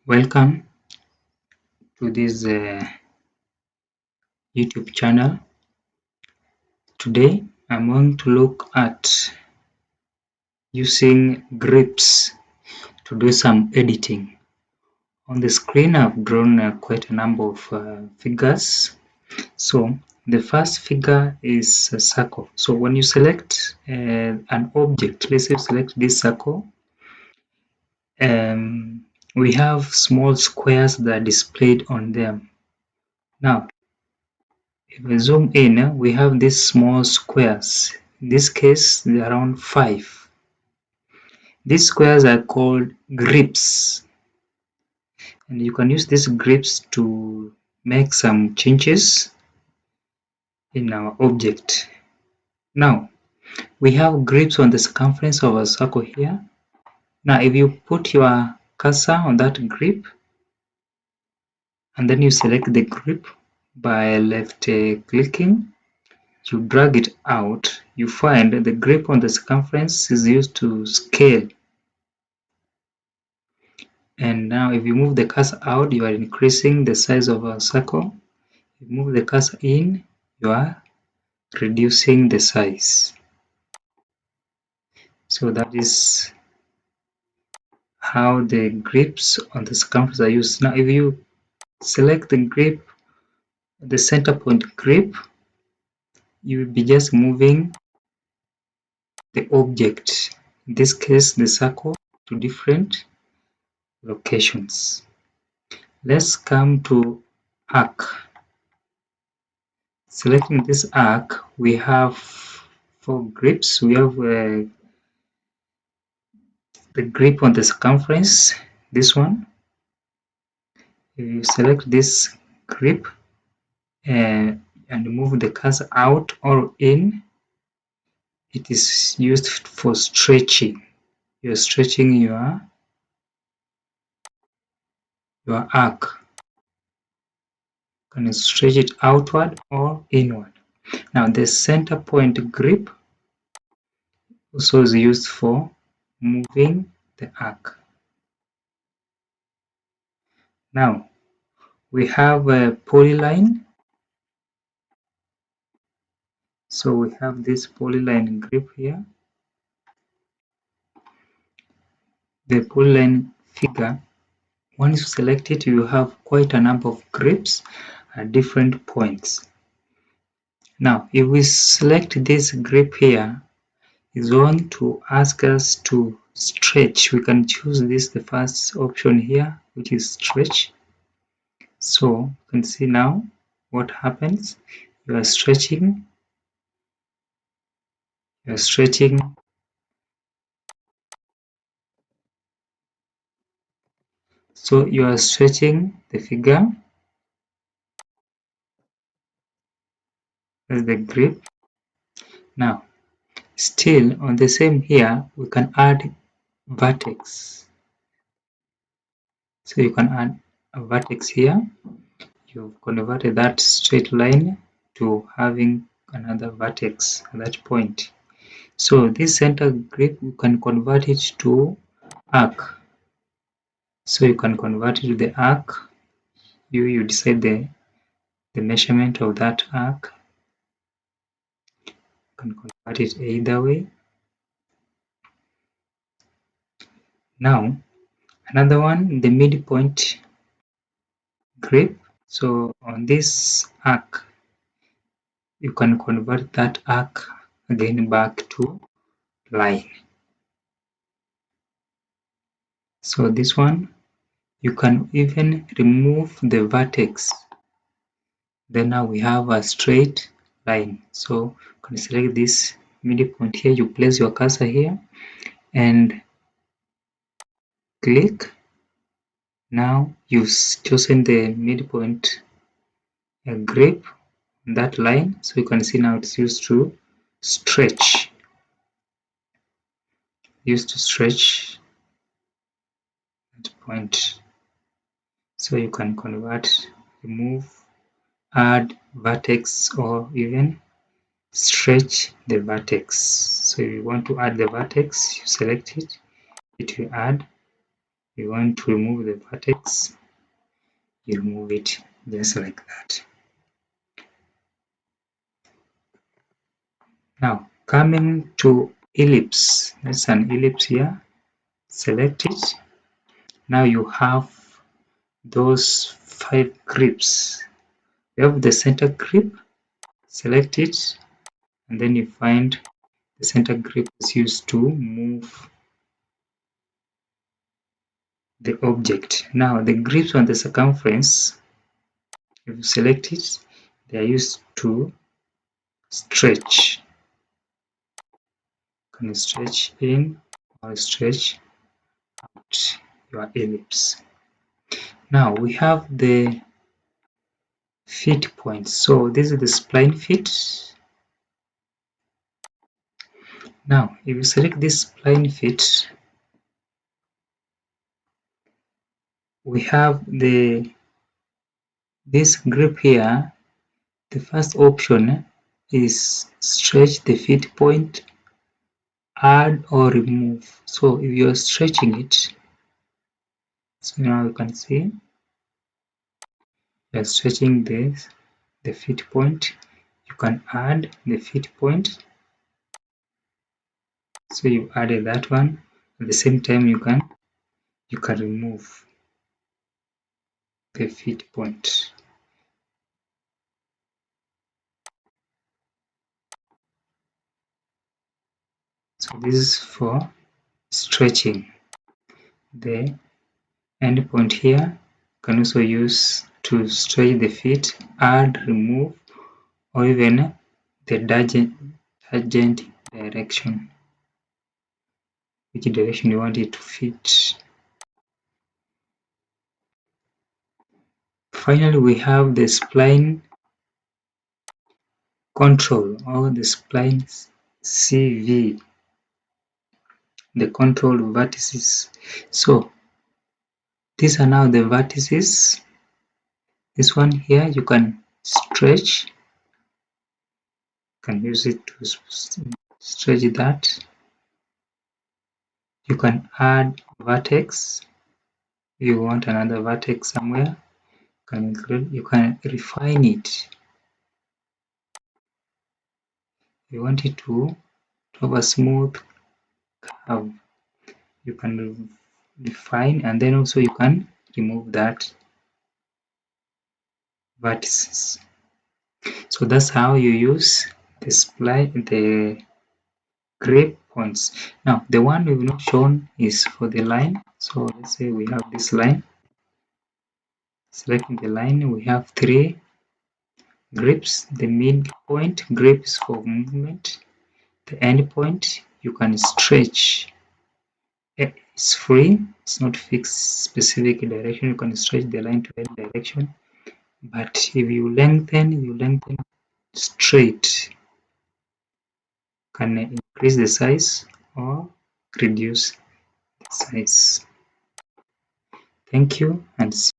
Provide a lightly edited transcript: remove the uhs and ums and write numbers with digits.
Welcome to this YouTube channel. Today I'm going to look at using grips to do some editing. On the screen I've drawn quite a number of figures. So the first figure is a circle. So when you select an object, let's say you select this circle, we have small squares that are displayed on them. Now if we zoom in, we have these small squares. In this case, they are around 5. These squares are called grips. And you can use these grips to make some changes in our object. Now, we have grips on the circumference of a circle here. Now, if you put your cursor on that grip, and then you select the grip by left clicking, you drag it out, you find the grip on the circumference is used to scale. And now if you move the cursor out, you are increasing the size of a circle. If you move the cursor in, you are reducing the size. So that is how the grips on the circumference are used. Now if you select the grip, the center point grip, you will be just moving the object, in this case the circle, to different locations. Let's come to arc. Selecting this arc, we have 4 grips. We have the grip on the circumference, this one. If you select this grip and move the cursor out or in, it is used for stretching. You're stretching your arc. You can stretch it outward or inward. Now the center point grip also is used for moving the arc. Now we have a polyline. So we have this polyline grip here. The polyline figure, once you select it, you have quite a number of grips at different points. Now, if we select this grip here, it's going to ask us to stretch. We can choose this, the first option here, which is stretch. So you can see now what happens. You are stretching. You are stretching. So you are stretching the figure. That's the grip. Now, still on the same here, we can add vertex. So you can add a vertex here. You've converted that straight line to having another vertex at that point. So this center grip, you can convert it to arc. So you can convert it to the arc. You decide the measurement of that arc. You can convert it either way. Now another one, the midpoint grip. So on this arc, you can convert that arc again back to line. So this one, you can even remove the vertex. Then now we have a straight line. So you can select this midpoint here, you place your cursor here and click. Now you've chosen the midpoint grip on that line. So you can see now it's used to stretch. Used to stretch that point. So you can convert, remove, add vertex, or even stretch the vertex. So if you want to add the vertex, you select it, it will add. you want to remove the vertex, you remove it just like that. Now coming to ellipse, that's an ellipse here, select it. Now you have those 5 grips. You have the center grip, select it, and then you find the center grip is used to move the object. Now the grips on the circumference, if you select it, they are used to stretch. You can stretch in or stretch out your ellipse. Now we have the feet points. So this is the spline feet. Now if you select this spline feet, we have this grip here. The first option is stretch the feet point, add or remove. So if you are stretching it, so now you can see you are stretching the feet point. You can add the feet point. So you added that one. At the same time, you can remove the feet point. So this is for stretching. The end point here can also use to stretch the feet, add, remove, or even the tangent direction, which direction you want it to fit. Finally, we have the spline control or the spline CV, the control vertices. So these are now the vertices. This one here you can stretch, you can use it to stretch that. You can add vertex if you want another vertex somewhere. You can refine it. You want it to have a smooth curve. You can refine, and then also you can remove that vertices. So that's how you use the grip points. Now the one we've not shown is for the line. So let's say we have this line. Selecting the line, we have 3 grips. The midpoint grip is for movement. The end point you can stretch. It's free, it's not fixed specific direction. You can stretch the line to any direction. But if you lengthen straight. Can increase the size or reduce the size. Thank you and see